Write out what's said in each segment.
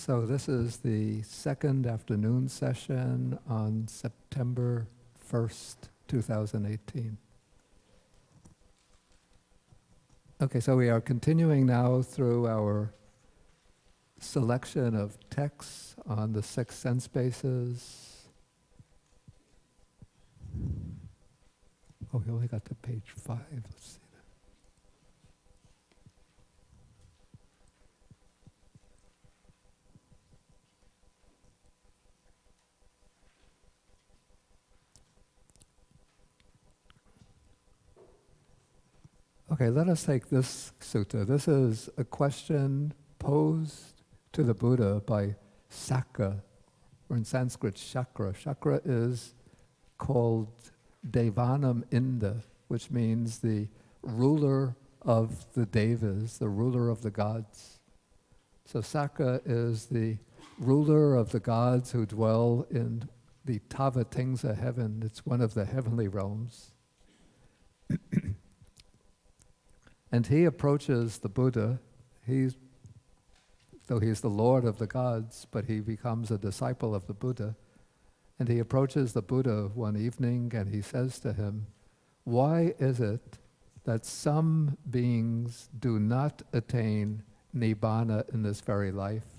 So this is the second afternoon session on September 1st, 2018. Okay, so we are continuing now through our selection of texts on the six sense bases. Oh, we only got to page 5. Let's see. Okay, let us take this sutta. This is a question posed to the Buddha by Sakka, or in Sanskrit, Shakra. Shakra is called Devanam Inda, which means the ruler of the Devas, the ruler of the gods. So Sakka is the ruler of the gods who dwell in the Tavatingsa heaven. It's one of the heavenly realms. And he approaches the Buddha. Though he's the Lord of the gods, but he becomes a disciple of the Buddha. And he approaches the Buddha one evening and he says to him, "Why is it that some beings do not attain Nibbana in this very life?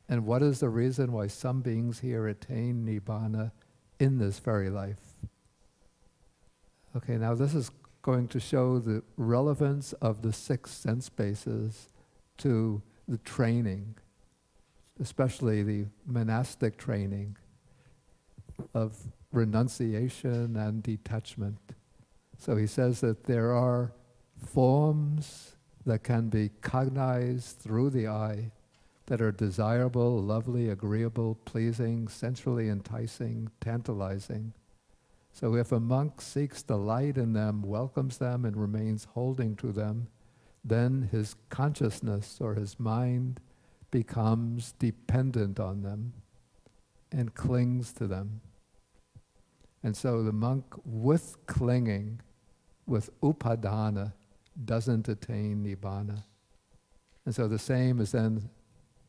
And what is the reason why some beings here attain Nibbana in this very life?" Okay, now this is going to show the relevance of the six sense bases to the training, especially the monastic training of renunciation and detachment. So he says that there are forms that can be cognized through the eye that are desirable, lovely, agreeable, pleasing, sensually enticing, tantalizing. So if a monk seeks delight in them, welcomes them, and remains holding to them, then his consciousness or his mind becomes dependent on them and clings to them. And so the monk with clinging, with upadana, doesn't attain nibbana. And so the same is then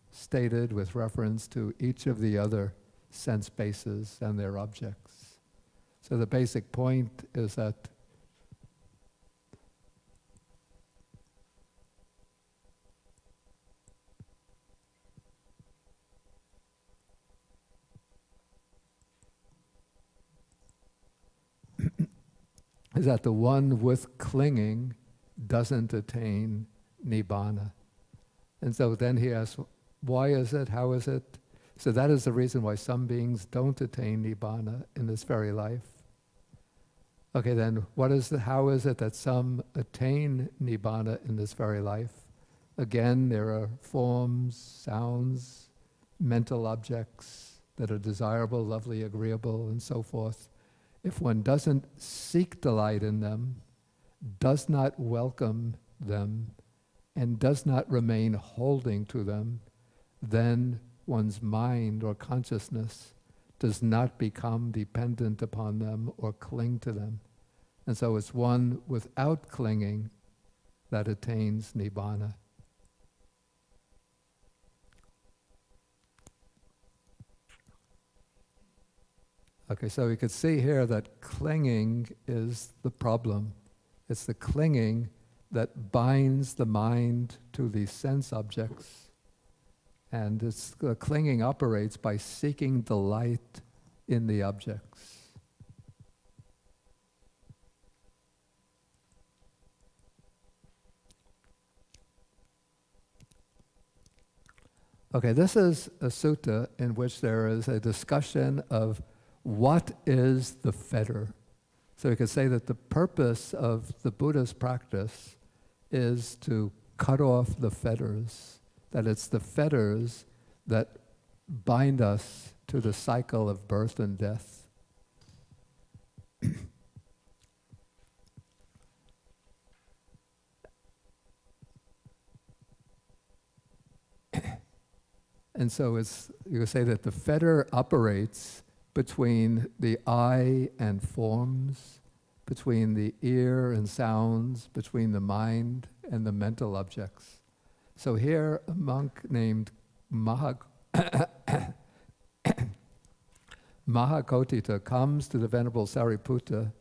stated with reference to each of the other sense bases and their objects. So the basic point is that the one with clinging doesn't attain nibbana. And so then he asks, why is it? How is it? So that is the reason why some beings don't attain nibbana in this very life. Okay, then how is it that some attain nibbana in this very life? Again, there are forms, sounds, mental objects that are desirable, lovely, agreeable, and so forth. If one doesn't seek delight in them, does not welcome them, and does not remain holding to them, then one's mind or consciousness does not become dependent upon them or cling to them. And so it's one without clinging that attains nibbana. Okay, so we could see here that clinging is the problem. It's the clinging that binds the mind to these sense objects. And the clinging operates by seeking delight in the objects. Okay, this is a sutta in which there is a discussion of what is the fetter. So we could say that the purpose of the Buddha's practice is to cut off the fetters, that it's the fetters that bind us to the cycle of birth and death. And so you could say that the fetter operates between the eye and forms, between the ear and sounds, between the mind and the mental objects. So here, a monk named Mahakotita comes to the Venerable Sariputta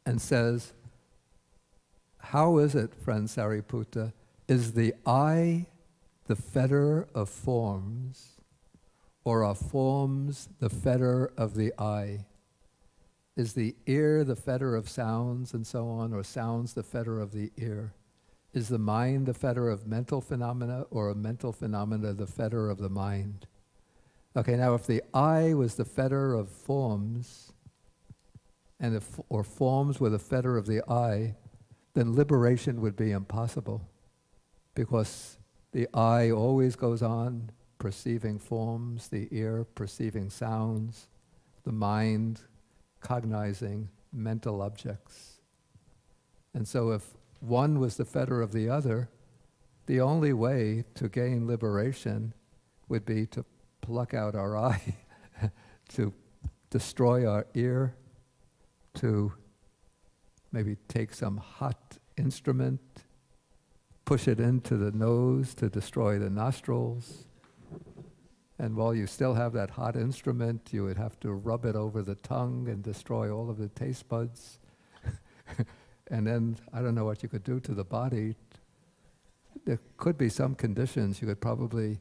and says, how is it, friend Sariputta, is the eye the fetter of forms, or are forms the fetter of the eye? Is the ear the fetter of sounds and so on, or sounds the fetter of the ear? Is the mind the fetter of mental phenomena, or a mental phenomena the fetter of the mind? Okay, now if the eye was the fetter of forms, and or forms were the fetter of the eye, then liberation would be impossible, because the eye always goes on perceiving forms, the ear perceiving sounds, the mind cognizing mental objects. And so if one was the fetter of the other, the only way to gain liberation would be to pluck out our eye, to destroy our ear, to maybe take some hot instrument, push it into the nose to destroy the nostrils. And while you still have that hot instrument, you would have to rub it over the tongue and destroy all of the taste buds. And then, I don't know what you could do to the body. There could be some conditions. You could probably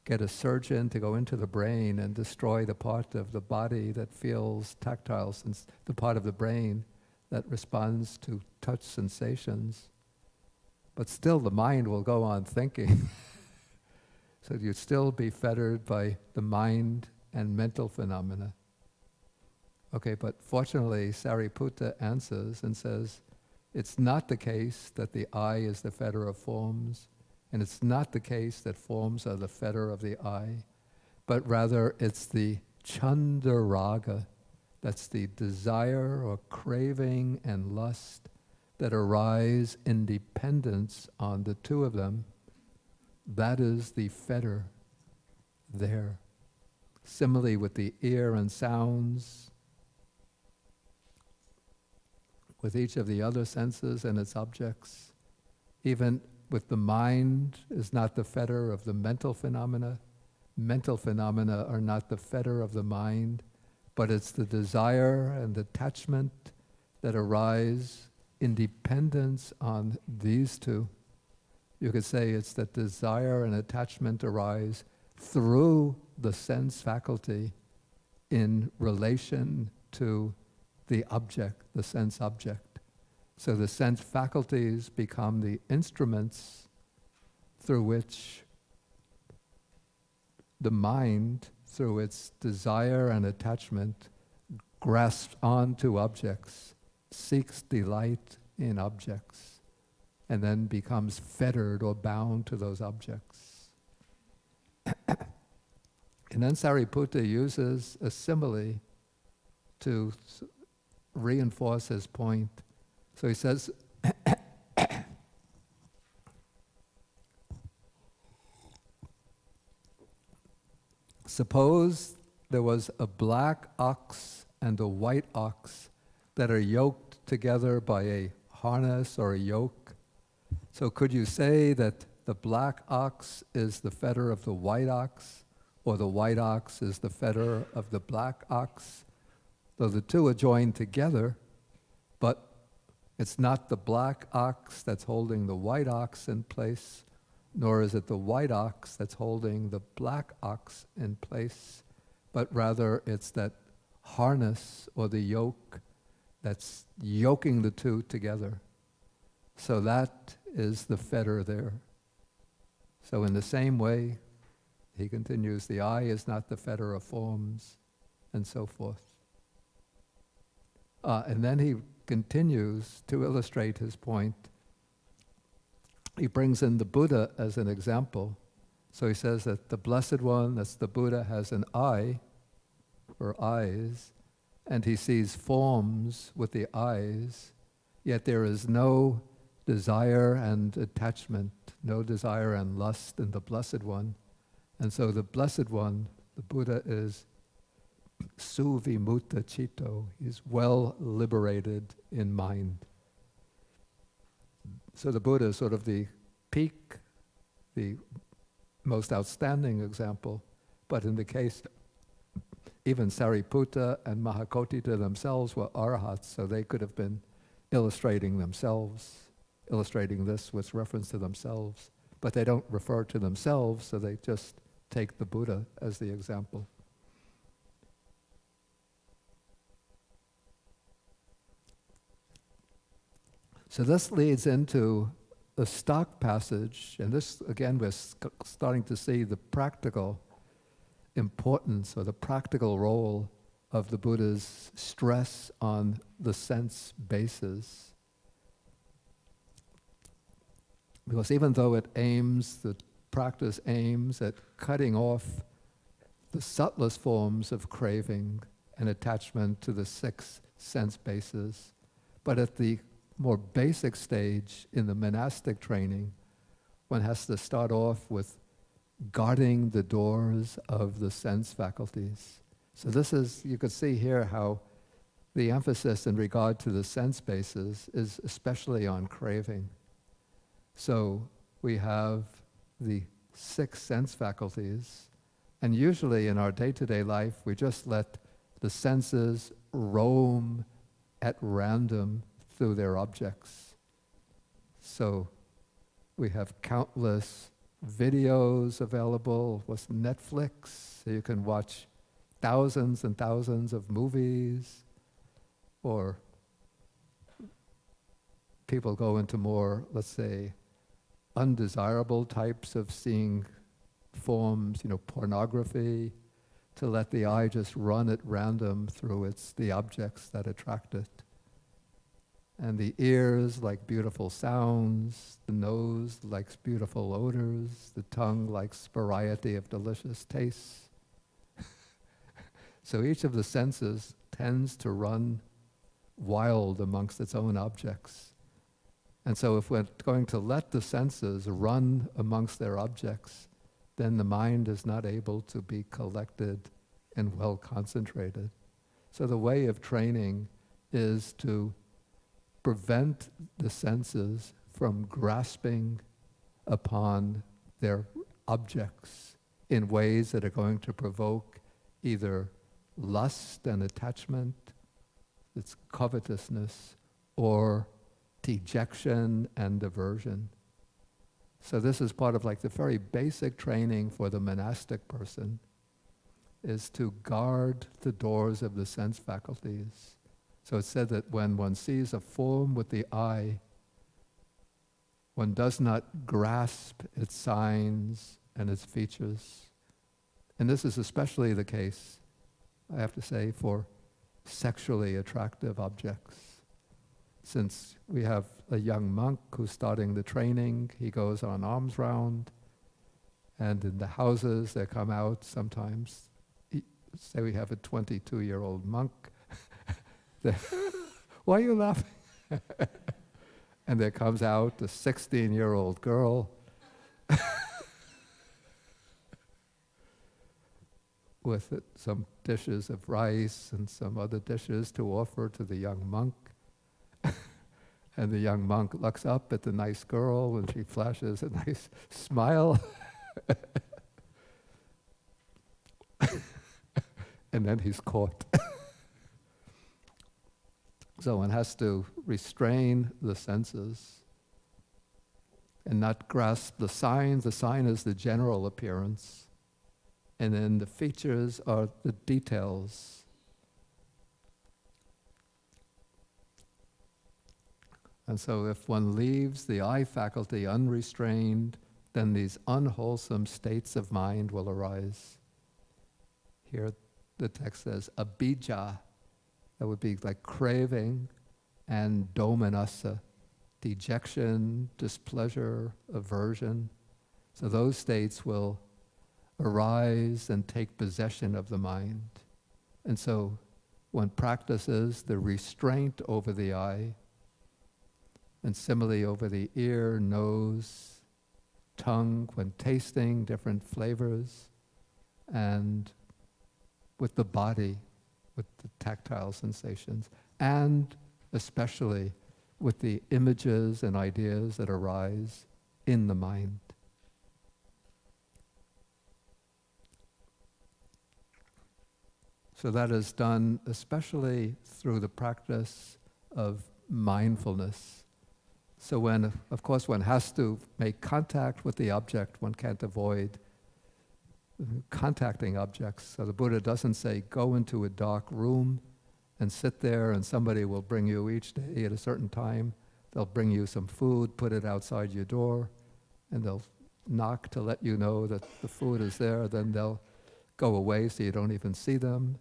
get a surgeon to go into the brain and destroy the part of the body that feels tactile, the part of the brain that responds to touch sensations. But still the mind will go on thinking. So you'd still be fettered by the mind and mental phenomena. Okay, but fortunately Sariputta answers and says, it's not the case that the eye is the fetter of forms, and it's not the case that forms are the fetter of the eye, but rather it's the chandaraga, that's the desire or craving and lust that arise in dependence on the two of them. That is the fetter there. Similarly with the ear and sounds, with each of the other senses and its objects, even with the mind is not the fetter of the mental phenomena. Mental phenomena are not the fetter of the mind, but it's the desire and attachment that arise in dependence on these two. You could say it's that desire and attachment arise through the sense faculty in relation to the object, the sense object. So the sense faculties become the instruments through which the mind, through its desire and attachment, grasps onto objects, seeks delight in objects, and then becomes fettered or bound to those objects. And then Sariputta uses a simile to reinforce his point. So he says, suppose there was a black ox and a white ox that are yoked together by a harness or a yoke. So could you say that the black ox is the fetter of the white ox, or the white ox is the fetter of the black ox? Though the two are joined together, but it's not the black ox that's holding the white ox in place, nor is it the white ox that's holding the black ox in place, but rather it's that harness or the yoke that's yoking the two together. So that is the fetter there. So in the same way, he continues, the eye is not the fetter of forms, and so forth. And then he continues to illustrate his point. He brings in the Buddha as an example. So he says that the Blessed One, that's the Buddha, has an eye, or eyes, and he sees forms with the eyes, yet there is no desire and attachment, no desire and lust in the Blessed One. And so the Blessed One, the Buddha, is Suvimutta Chitto. He's well liberated in mind. So the Buddha is sort of the peak, the most outstanding example. But in the case, even Sariputta and Mahakotita themselves were arhats, so they could have been illustrating themselves, illustrating this with reference to themselves. But they don't refer to themselves, so they just take the Buddha as the example. So this leads into the stock passage, and this, again, we're starting to see the practical importance or the practical role of the Buddha's stress on the sense bases. Because even though the practice aims at cutting off the subtlest forms of craving and attachment to the 6 sense bases, but at the more basic stage in the monastic training, one has to start off with guarding the doors of the sense faculties. So this is, you could see here how the emphasis in regard to the sense bases is especially on craving. So we have the 6 sense faculties, and usually in our day-to-day life, we just let the senses roam at random through their objects. So we have countless videos available with Netflix, so you can watch thousands and thousands of movies, or people go into more, let's say, undesirable types of seeing forms, pornography, to let the eye just run at random through the objects that attract it. And the ears like beautiful sounds, the nose likes beautiful odors, the tongue likes variety of delicious tastes. So each of the senses tends to run wild amongst its own objects. And so if we're going to let the senses run amongst their objects, then the mind is not able to be collected and well concentrated. So the way of training is to prevent the senses from grasping upon their objects in ways that are going to provoke either lust and attachment, it's covetousness, or dejection and aversion. So this is part of like the very basic training for the monastic person, is to guard the doors of the sense faculties. So it's said that when one sees a form with the eye, one does not grasp its signs and its features. And this is especially the case, I have to say, for sexually attractive objects. Since we have a young monk who's starting the training, he goes on alms round, and in the houses that come out sometimes, say we have a 22-year-old monk, why are you laughing? And there comes out a 16-year-old girl with some dishes of rice and some other dishes to offer to the young monk. And the young monk looks up at the nice girl and she flashes a nice smile. And then he's caught. So one has to restrain the senses and not grasp the sign. The sign is the general appearance, and then the features are the details. And so if one leaves the eye faculty unrestrained, then these unwholesome states of mind will arise. Here the text says, abhijja, that would be like craving, and domanassa, dejection, displeasure, aversion. So those states will arise and take possession of the mind. And so one practices the restraint over the eye, and similarly over the ear, nose, tongue, when tasting different flavors, and with the body, with the tactile sensations, and especially with the images and ideas that arise in the mind. So that is done especially through the practice of mindfulness. So when, of course, one has to make contact with the object, one can't avoid contacting objects. So the Buddha doesn't say, go into a dark room and sit there and somebody will bring you each day at a certain time. They'll bring you some food, put it outside your door, and they'll knock to let you know that the food is there. Then they'll go away so you don't even see them.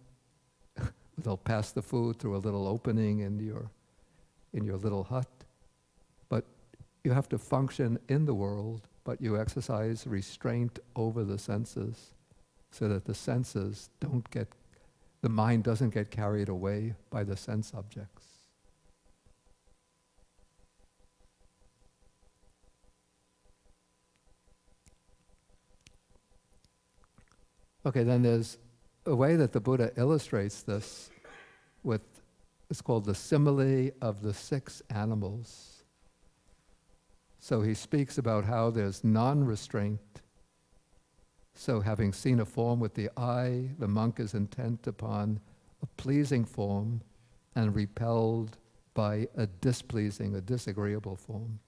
They'll pass the food through a little opening in your little hut. But you have to function in the world, but you exercise restraint over the senses so that the senses don't get, the mind doesn't get carried away by the sense objects. Okay, then there's a way that the Buddha illustrates this with, it's called the simile of the 6 animals. So he speaks about how there's non-restraint. So having seen a form with the eye, the monk is intent upon a pleasing form and repelled by a displeasing, a disagreeable form.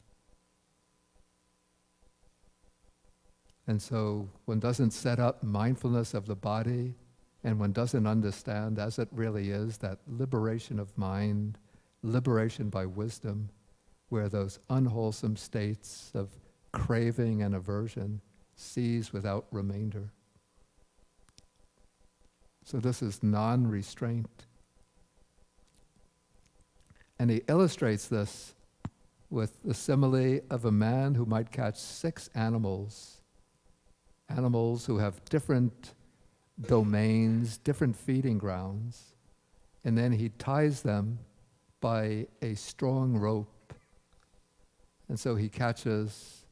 And so one doesn't set up mindfulness of the body, and one doesn't understand as it really is that liberation of mind, liberation by wisdom, where those unwholesome states of craving and aversion cease without remainder. So this is non-restraint. And he illustrates this with the simile of a man who might catch 6 animals who have different domains, different feeding grounds, and then he ties them by a strong rope. And so he catches,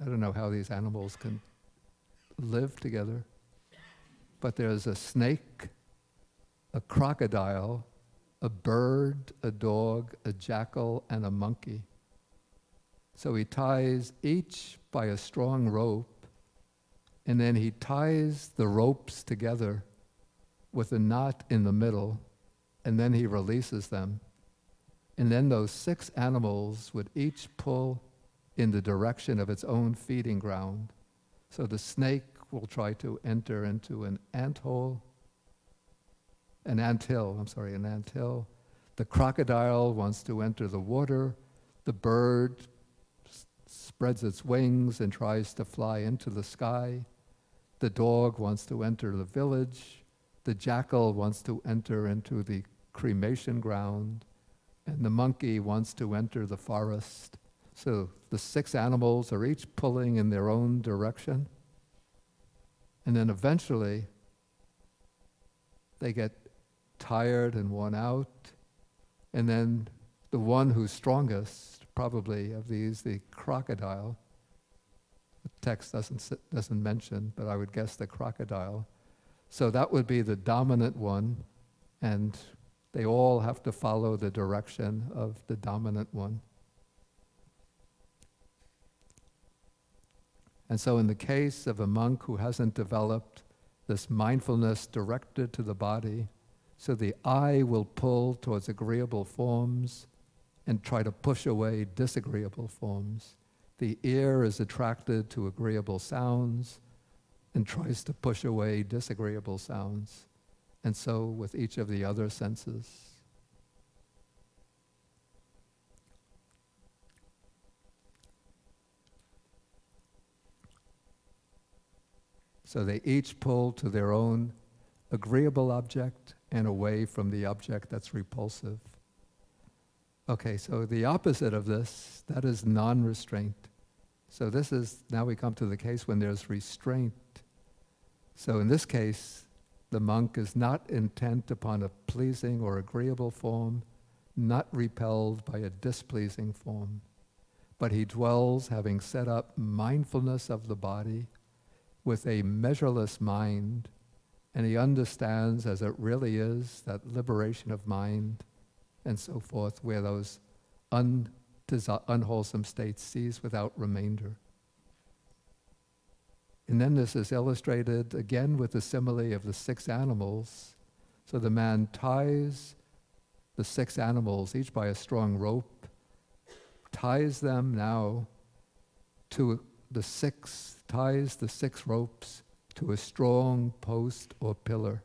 I don't know how these animals can live together, but there's a snake, a crocodile, a bird, a dog, a jackal, and a monkey. So he ties each by a strong rope, and then he ties the ropes together with a knot in the middle, and then he releases them. And then those 6 animals would each pull in the direction of its own feeding ground. So the snake will try to enter into an anthill. The crocodile wants to enter the water. The bird spreads its wings and tries to fly into the sky. The dog wants to enter the village. The jackal wants to enter into the cremation ground. And the monkey wants to enter the forest. So the 6 animals are each pulling in their own direction. And then eventually, they get tired and worn out. And then the one who's strongest, probably of these, the crocodile, the text doesn't mention, but I would guess the crocodile. So that would be the dominant one, and they all have to follow the direction of the dominant one. And so in the case of a monk who hasn't developed this mindfulness directed to the body, so the eye will pull towards agreeable forms and try to push away disagreeable forms. The ear is attracted to agreeable sounds and tries to push away disagreeable sounds. And so with each of the other senses. So they each pull to their own agreeable object and away from the object that's repulsive. Okay, so the opposite of this, that is non-restraint. So this is, now we come to the case when there's restraint. So in this case, the monk is not intent upon a pleasing or agreeable form, not repelled by a displeasing form, but he dwells, having set up mindfulness of the body with a measureless mind and he understands as it really is, that liberation of mind and so forth, where those unwholesome states cease without remainder. And then this is illustrated again with the simile of the 6 animals. So the man ties the 6 animals, each by a strong rope, ties them now to ties the 6 ropes to a strong post or pillar.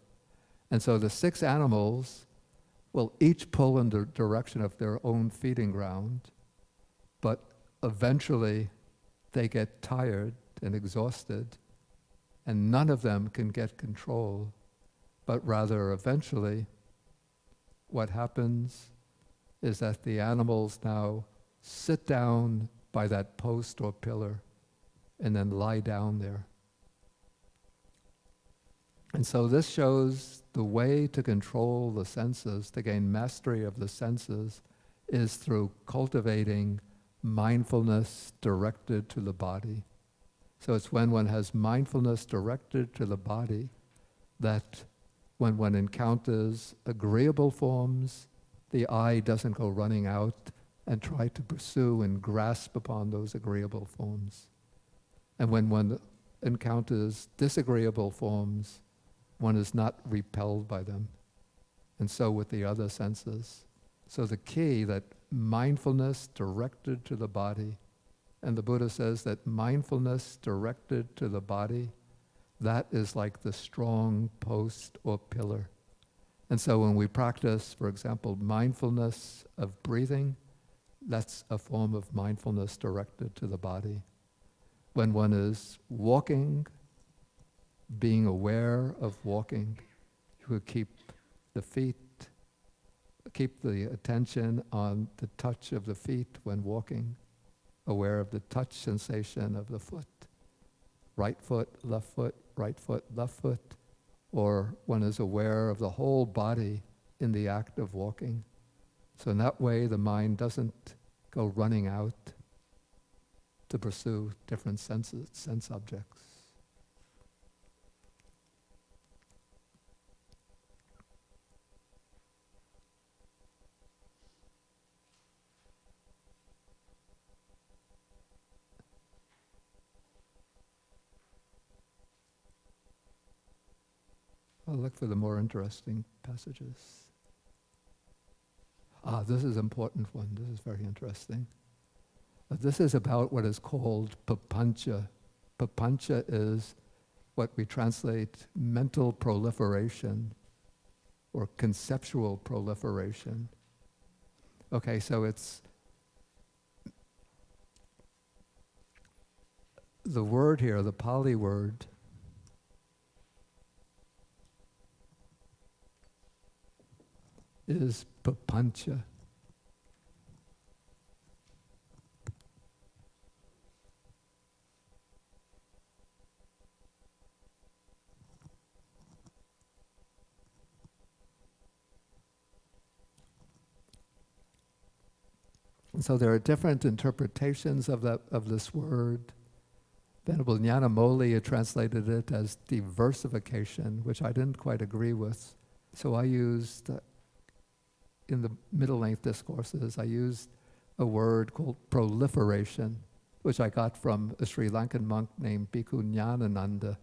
And so the 6 animals will each pull in the direction of their own feeding ground, but eventually they get tired and exhausted, and none of them can get control, but rather eventually what happens is that the animals now sit down by that post or pillar and then lie down there. And so this shows the way to control the senses, to gain mastery of the senses, is through cultivating mindfulness directed to the body. So it's when one has mindfulness directed to the body that when one encounters agreeable forms, the eye doesn't go running out and try to pursue and grasp upon those agreeable forms. And when one encounters disagreeable forms, one is not repelled by them. And so with the other senses. So the key, that mindfulness directed to the body, and the Buddha says that mindfulness directed to the body, that is like the strong post or pillar. And so when we practice, for example, mindfulness of breathing, that's a form of mindfulness directed to the body. When one is walking, being aware of walking, you would keep the feet, keep the attention on the touch of the feet when walking, aware of the touch sensation of the foot, right foot, left foot, right foot, left foot, or one is aware of the whole body in the act of walking. So in that way, the mind doesn't go running out to pursue different sense objects. I'll look for the more interesting passages. This is an important one. This is very interesting. This is about what is called papancha. Papancha is what we translate mental proliferation or conceptual proliferation. Okay, so it's the word here, the Pali word, is papancha. And so there are different interpretations of this word. Venerable Nyanamoli translated it as diversification, which I didn't quite agree with. So I used in the middle-length discourses, I used a word called proliferation, which I got from a Sri Lankan monk named Bhikkhu Nyanananda.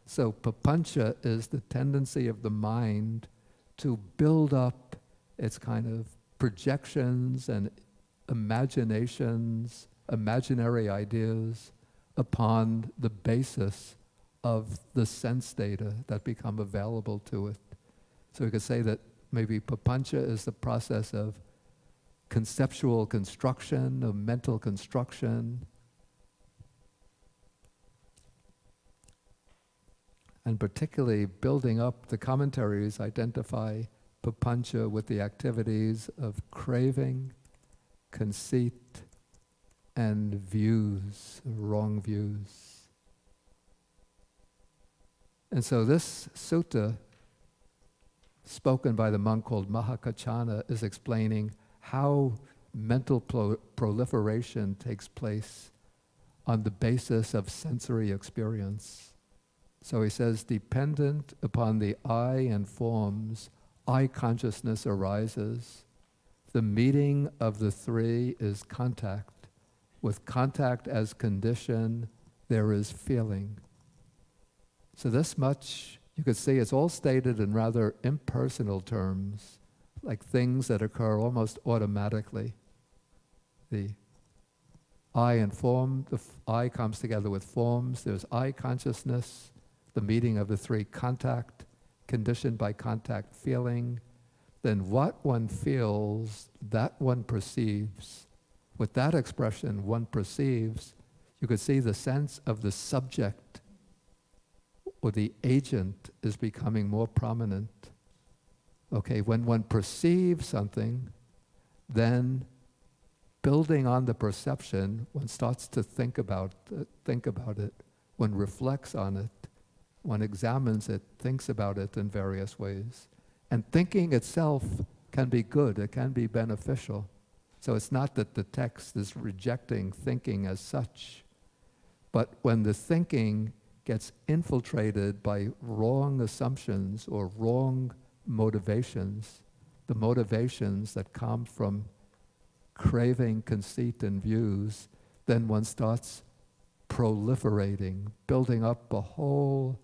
So papancha is the tendency of the mind to build up its kind of projections and imaginations, imaginary ideas upon the basis of the sense data that become available to it. So we could say that maybe papancha is the process of conceptual construction, of mental construction, and particularly building up the commentaries identify papancha with the activities of craving, conceit, and views, wrong views. And so this sutta, spoken by the monk called Mahakachana, is explaining how mental proliferation takes place on the basis of sensory experience. So he says, dependent upon the I and forms, I consciousness arises. The meeting of the three is contact. With contact as condition, there is feeling. So this much, you could see, it's all stated in rather impersonal terms, like things that occur almost automatically. The I and form, the I comes together with forms. There's I consciousness, the meeting of the three, contact, conditioned by contact, feeling. Then what one feels, that one perceives. With that expression, one perceives, you could see the sense of the subject or the agent is becoming more prominent. Okay, when one perceives something, then building on the perception, one starts to think about it, one reflects on it, one examines it, thinks about it in various ways. And thinking itself can be good, it can be beneficial. So it's not that the text is rejecting thinking as such, but when the thinking gets infiltrated by wrong assumptions or wrong motivations, the motivations that come from craving, conceit, and views, then one starts proliferating, building up a whole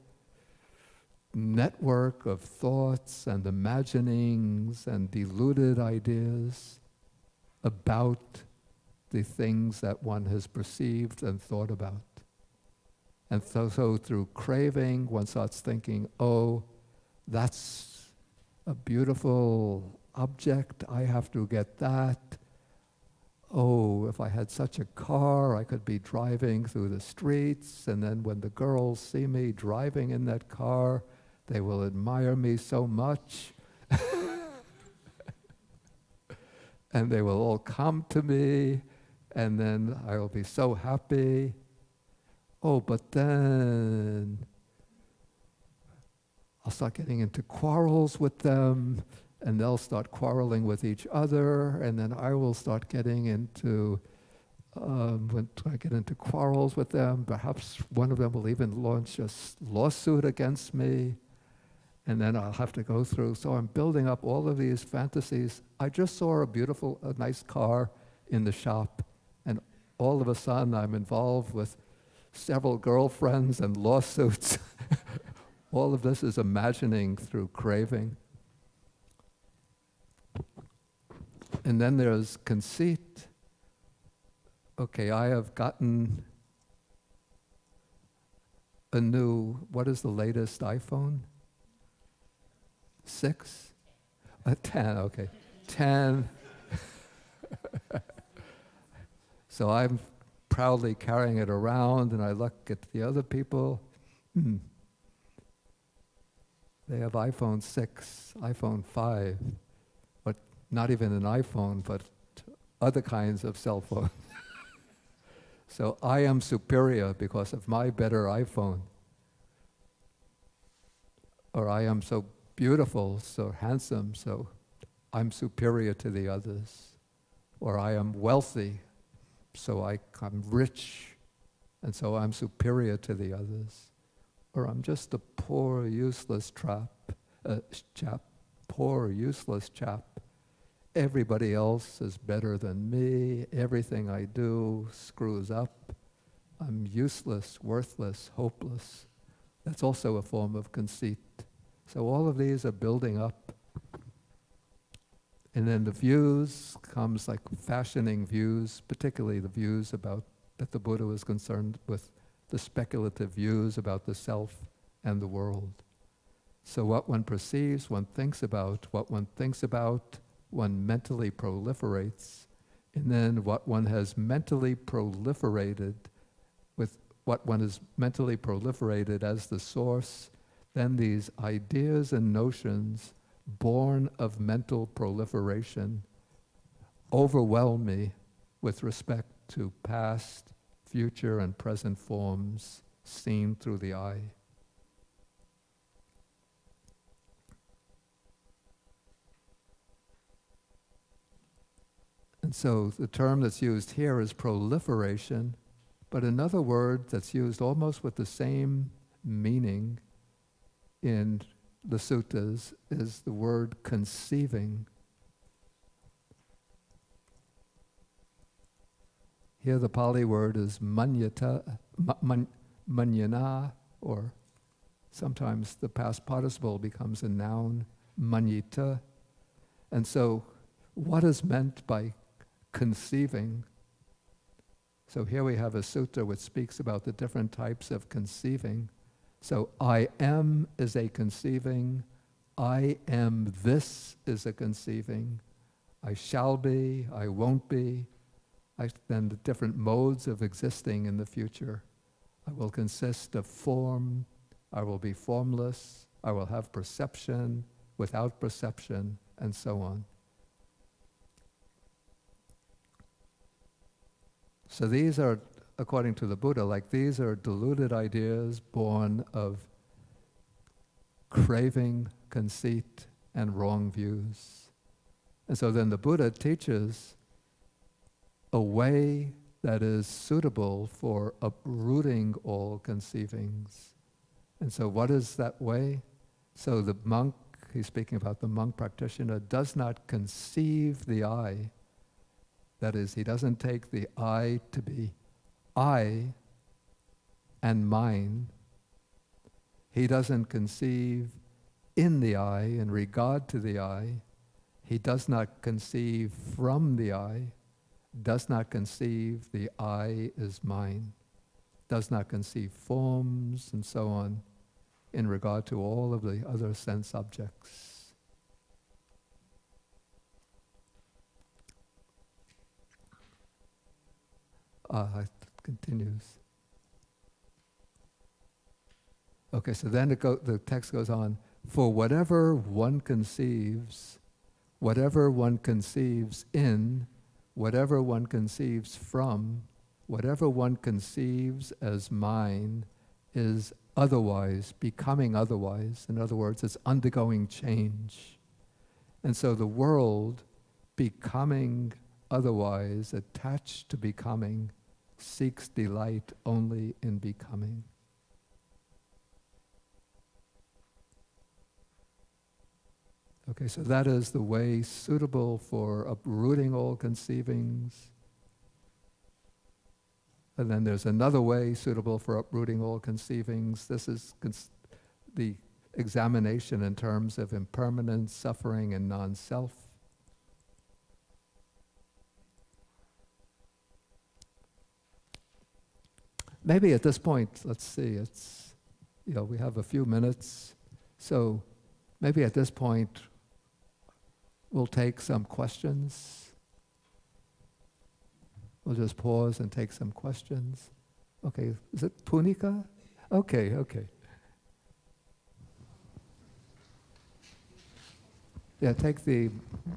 network of thoughts and imaginings and deluded ideas about the things that one has perceived and thought about. And so through craving, one starts thinking, oh, that's a beautiful object, I have to get that. Oh, if I had such a car, I could be driving through the streets, and then when the girls see me driving in that car, they will admire me so much. And they will all come to me, and then I will be so happy. Oh, but then I'll start getting into quarrels with them, and they'll start quarreling with each other, and then I will start getting into, when I get into quarrels with them, perhaps one of them will even launch a lawsuit against me, and then I'll have to go through. So I'm building up all of these fantasies. I just saw a nice car in the shop, and all of a sudden I'm involved with several girlfriends and lawsuits. All of this is imagining through craving. And then there's conceit. Okay, I have gotten a new, what is the latest iPhone? 6? 10, okay. 10. So I'm proudly carrying it around, and I look at the other people. They have iPhone 6, iPhone 5, but not even an iPhone, but other kinds of cell phones. So I am superior because of my better iPhone. Or I am so beautiful, so handsome, so I'm superior to the others. Or I am wealthy, so I'm rich, and so I'm superior to the others. Or I'm just a poor, useless chap, poor, useless chap. Everybody else is better than me. Everything I do screws up. I'm useless, worthless, hopeless. That's also a form of conceit. So all of these are building up. And then the views comes like fashioning views, particularly the views about that the Buddha was concerned with, the speculative views about the self and the world. So what one perceives, one thinks about. What one thinks about, one mentally proliferates. And then what one has mentally proliferated, with what one has mentally proliferated as the source, then these ideas and notions born of mental proliferation overwhelm me with respect to past, future, and present forms seen through the eye. And so the term that's used here is proliferation, but another word that's used almost with the same meaning in the suttas is the word conceiving. Here the Pali word is manyata, manyana, or sometimes the past participle becomes a noun, manyita. And so what is meant by conceiving? So here we have a sutta which speaks about the different types of conceiving. So I am is a conceiving, I am this is a conceiving, I shall be, I won't be, then the different modes of existing in the future. I will consist of form, I will be formless, I will have perception, without perception, and so on. So these are, according to the Buddha, like these are deluded ideas born of craving, conceit, and wrong views. And so then the Buddha teaches a way that is suitable for uprooting all conceivings. And so what is that way? So the monk, he's speaking about the monk practitioner, does not conceive the I. That is, he doesn't take the I to be I and mine. He doesn't conceive in the I in regard to the I. He does not conceive from the I, does not conceive the I is mine, does not conceive forms and so on in regard to all of the other sense objects. It continues. Okay, so then the text goes on. For whatever one conceives in, whatever one conceives from, whatever one conceives as mine is otherwise, becoming otherwise. In other words, it's undergoing change. And so the world becoming otherwise, attached to becoming, seeks delight only in becoming. Okay, so that is the way suitable for uprooting all conceivings. And then there's another way suitable for uprooting all conceivings. This is the examination in terms of impermanence, suffering, and non-self. Maybe at this point, let's see, we have a few minutes. So maybe at this point, we'll take some questions. We'll just pause and take some questions. Okay, is it Punika? Okay. Yeah, take the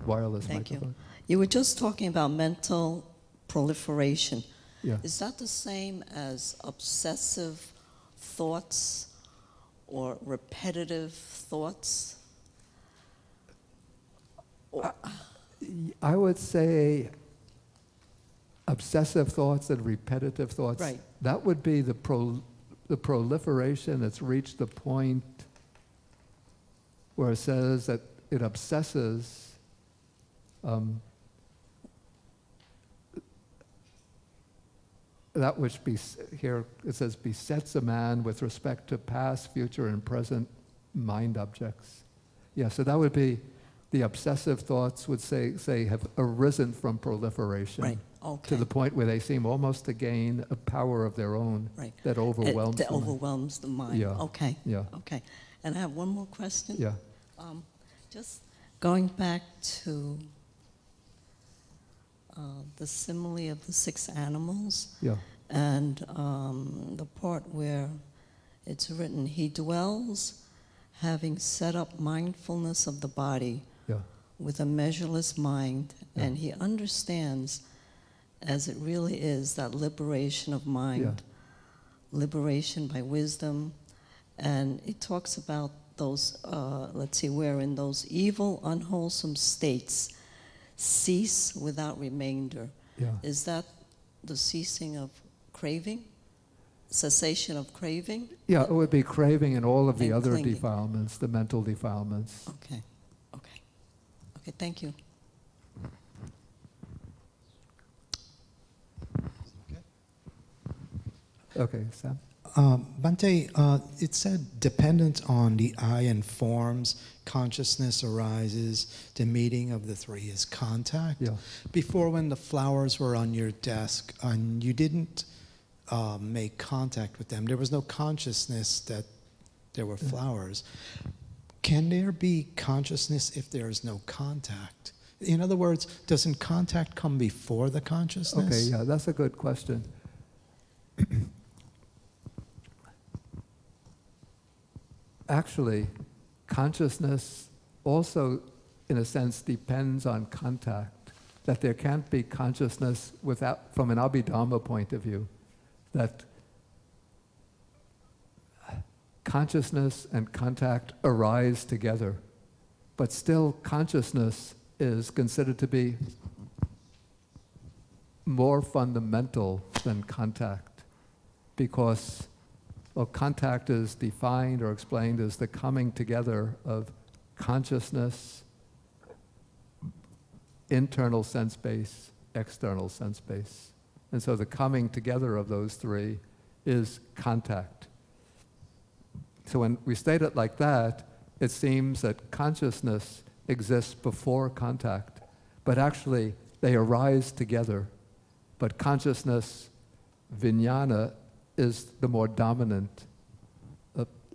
wireless microphone. Thank you. You were just talking about mental proliferation. Yeah. Is that the same as obsessive thoughts or repetitive thoughts? I would say obsessive thoughts and repetitive thoughts. Right. That would be the proliferation that's reached the point where it says that it obsesses that which here it says besets a man with respect to past, future, and present mind objects. Yeah, so that would be the obsessive thoughts would say have arisen from proliferation. Right. Okay. To the point where they seem almost to gain a power of their own that overwhelms that overwhelms the mind. Yeah. Okay. Yeah. Okay. And I have one more question. Yeah. Just going back to the simile of the 6 animals. Yeah. And the part where it's written, he dwells having set up mindfulness of the body with a measureless mind, and he understands as it really is that liberation of mind, liberation by wisdom. And it talks about those, where in those evil, unwholesome states cease without remainder. Yeah. Is that the ceasing of craving? cessation of craving? Yeah, it would be craving and all of the other clinging. defilements, the mental defilements. Okay, okay. Okay, thank you. Okay, Sam? Bhante, it said dependent on the I and forms, consciousness arises, the meeting of the three is contact. Yeah. Before, when the flowers were on your desk and you didn't make contact with them, there was no consciousness that there were flowers. Can there be consciousness if there is no contact? In other words, doesn't contact come before the consciousness? Okay, yeah, that's a good question. Actually, consciousness also, in a sense, depends on contact. That there can't be consciousness without, from an Abhidhamma point of view, that consciousness and contact arise together, but still consciousness is considered to be more fundamental than contact, because contact is defined or explained as the coming together of consciousness, internal sense base, external sense base. And so the coming together of those three is contact. So when we state it like that, it seems that consciousness exists before contact, but actually they arise together. But consciousness, vijnana, is the more dominant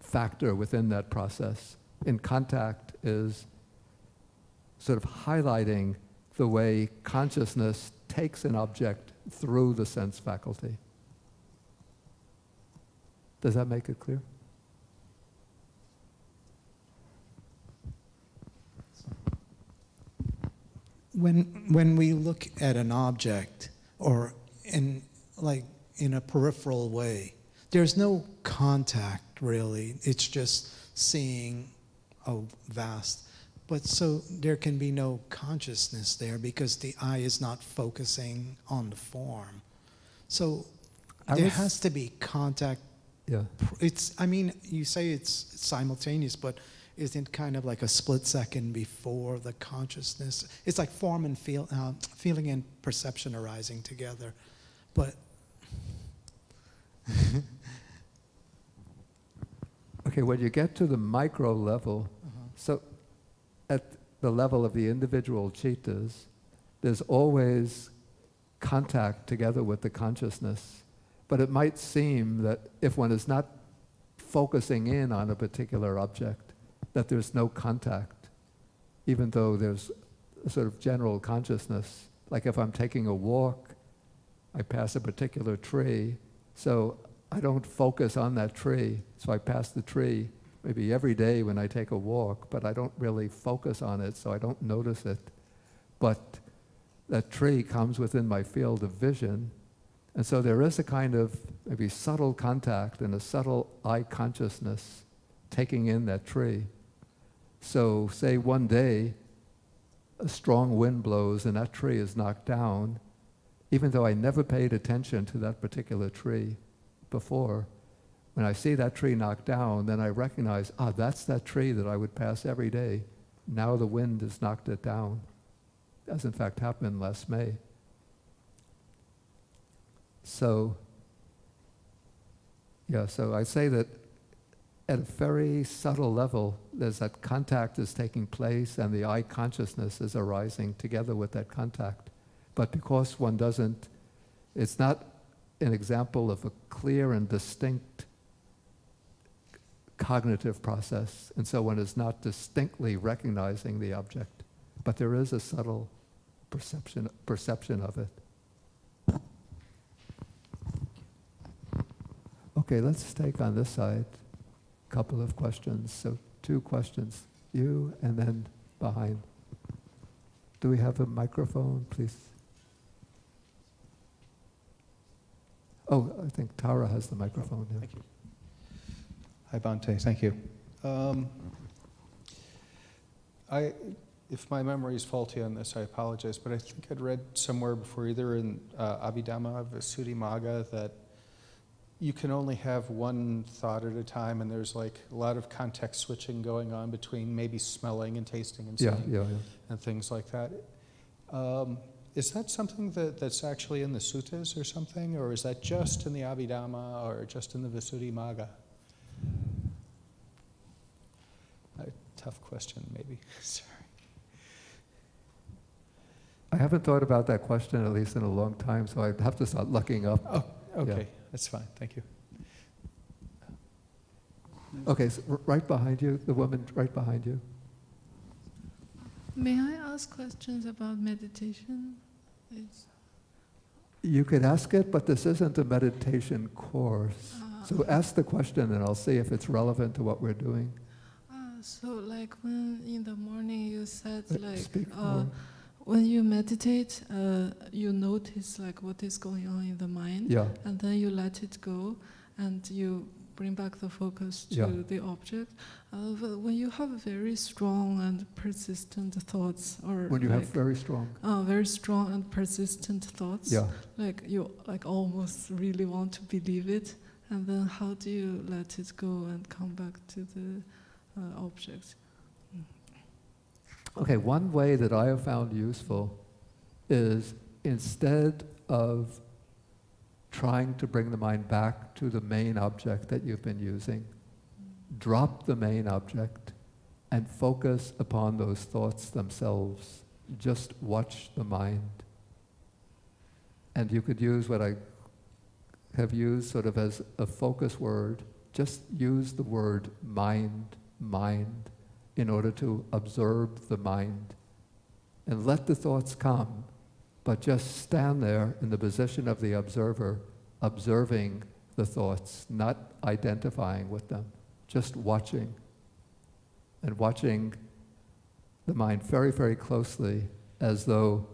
factor within that process. In contact is sort of highlighting the way consciousness takes an object through the sense faculty. Does that make it clear? When we look at an object, or in a peripheral way, there's no contact really. It's just seeing a vast. But so there can be no consciousness there because the eye is not focusing on the form. So there has to be contact. Yeah. You say it's simultaneous, but isn't kind of like a split second before the consciousness? It's like form and feeling and perception arising together. But okay, when you get to the micro level, so at the level of the individual chittas, there's always contact together with the consciousness. But it might seem that if one is not focusing in on a particular object, that there's no contact, even though there's a sort of general consciousness. Like if I'm taking a walk, I pass a particular tree, so I don't focus on that tree, so I pass the tree maybe every day when I take a walk, but I don't really focus on it, so I don't notice it. But that tree comes within my field of vision, and so there is a kind of maybe subtle contact and a subtle eye consciousness taking in that tree. So say one day a strong wind blows and that tree is knocked down, even though I never paid attention to that particular tree before, when I see that tree knocked down, then I recognize, that's that tree that I would pass every day. Now the wind has knocked it down. As in fact happened last May. So I say that at a very subtle level, there's that contact is taking place and the eye consciousness is arising together with that contact. But because one doesn't, it's not an example of a clear and distinct cognitive process, and so one is not distinctly recognizing the object, but there is a subtle perception of it. Okay, let's take on this side a couple of questions. So 2 questions, you and then behind. Do we have a microphone, please? Oh, I think Tara has the microphone. Yeah. Thank you. Hi, Bhante. Thank you. If my memory is faulty on this, I apologize, but I think I'd read somewhere before, either in Abhidhamma Visuddhimagga, that you can only have one thought at a time, and there's like a lot of context switching going on between maybe smelling and tasting and seeing and things like that. Is that something that's actually in the suttas or something, or is that just in the Abhidhamma or just in the Visuddhimagga? A tough question, maybe. Sorry. I haven't thought about that question, at least in a long time, so I'd have to start looking up. Oh, okay. That's fine. Thank you. Okay, so right behind you, the woman right behind you. May I ask questions about meditation? You could ask it, but this isn't a meditation course. So ask the question and I'll see if it's relevant to what we're doing. So like when in the morning you said Speak when you meditate, you notice like what is going on in the mind, and then you let it go, and you bring back the focus to the object. When you have very strong and persistent thoughts, or when you have very strong and persistent thoughts, like you like almost really want to believe it, and then how do you let it go and come back to the object? Okay, one way that I have found useful is instead of trying to bring the mind back to the main object that you've been using, drop the main object and focus upon those thoughts themselves. Just watch the mind. And you could use what I have used sort of as a focus word. Just use the word mind, mind, in order to observe the mind. And let the thoughts come, but just stand there in the position of the observer, observing the thoughts, not identifying with them, just watching. And watching the mind very, very closely, as though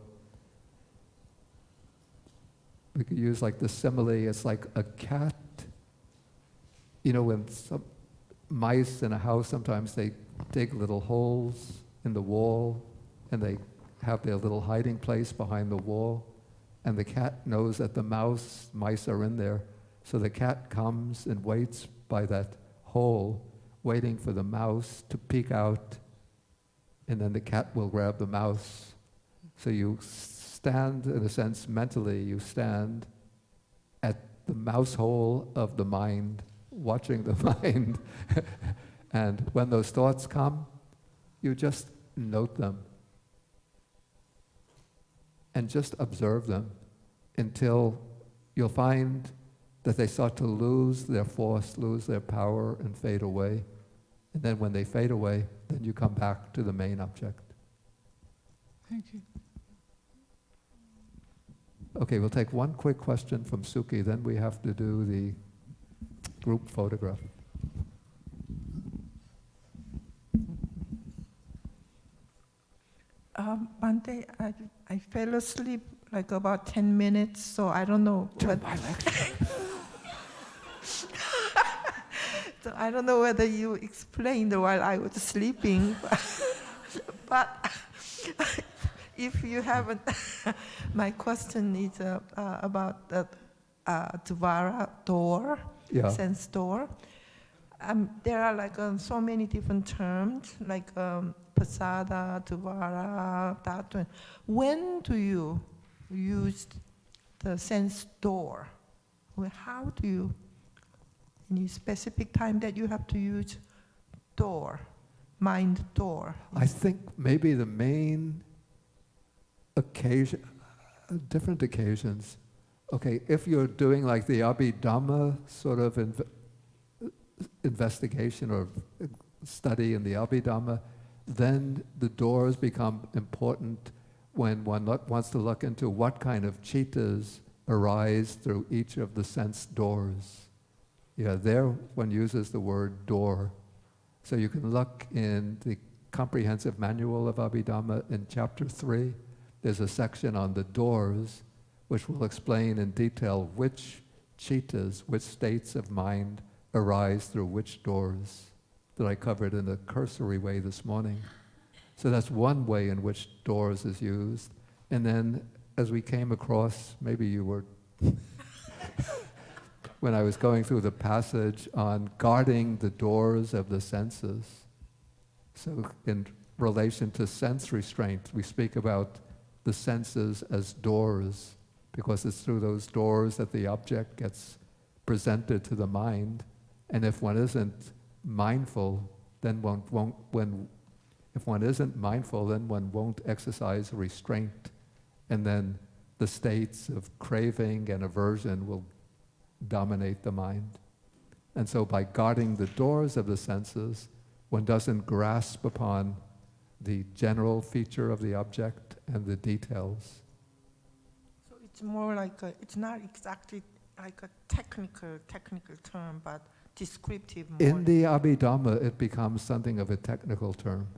we could use like the simile, it's like a cat. You know, when some mice in a house, sometimes they dig little holes in the wall and they have their little hiding place behind the wall, and the cat knows that the mice are in there, so the cat comes and waits by that hole, waiting for the mouse to peek out, and then the cat will grab the mouse. So you stand, in a sense, mentally, you stand at the mouse hole of the mind, watching the mind. And when those thoughts come, you just note them and just observe them until you'll find that they start to lose their force, lose their power, and fade away. And then when they fade away, then you come back to the main object. Thank you. Okay, we'll take one quick question from Suki, then we have to do the group photograph. Bhante, I fell asleep like about 10 minutes, so I don't know what. So I don't know whether you explained while I was sleeping, but if you haven't, my question is about the Dvara door, sense door. There are like so many different terms, like Pasada, Dvara, Dhatu. When do you use the sense door? How do you, any specific time that you have to use door, mind door? I think maybe the main occasion, different occasions. Okay, if you're doing like the Abhidhamma sort of investigation or study in the Abhidhamma, then the doors become important when one wants to look into what kind of chittas arise through each of the sense doors. Yeah, there one uses the word door. So you can look in the comprehensive manual of Abhidhamma in chapter 3. There's a section on the doors which will explain in detail which chittas, which states of mind arise through which doors, that I covered in a cursory way this morning. So that's one way in which doors is used. And then as we came across, maybe you were when I was going through the passage on guarding the doors of the senses. So in relation to sense restraint, we speak about the senses as doors, because it's through those doors that the object gets presented to the mind. And if one isn't mindful, then if one isn't mindful, then one won't exercise restraint, and then the states of craving and aversion will dominate the mind. And so by guarding the doors of the senses, one doesn't grasp upon the general feature of the object and the details. So it's more like it's not exactly like a technical term, but descriptive more. In the Abhidhamma, it becomes something of a technical term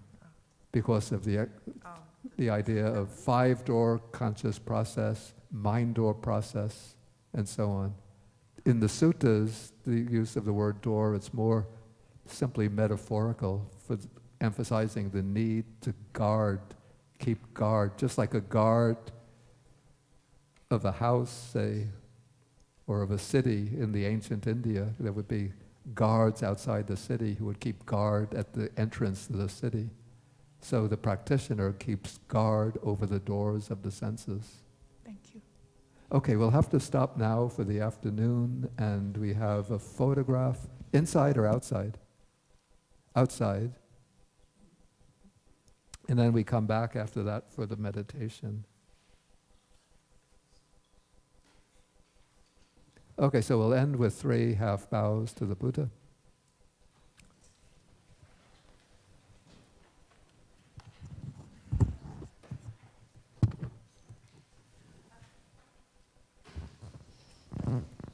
because of the idea of 5-door conscious process, mind door process, and so on. In the suttas, the use of the word door, it's more simply metaphorical for emphasizing the need to guard, keep guard, just like a guard of a house, say, or of a city in the ancient India. There would be guards outside the city who would keep guard at the entrance to the city. So the practitioner keeps guard over the doors of the senses. Thank you. Okay, we'll have to stop now for the afternoon, and we have a photograph, inside or outside? Outside. And then we come back after that for the meditation. Okay, so we'll end with 3 half bows to the Buddha.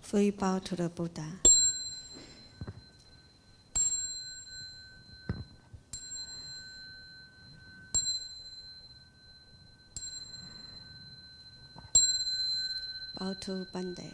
Fully bow to the Buddha. Bow to Bande.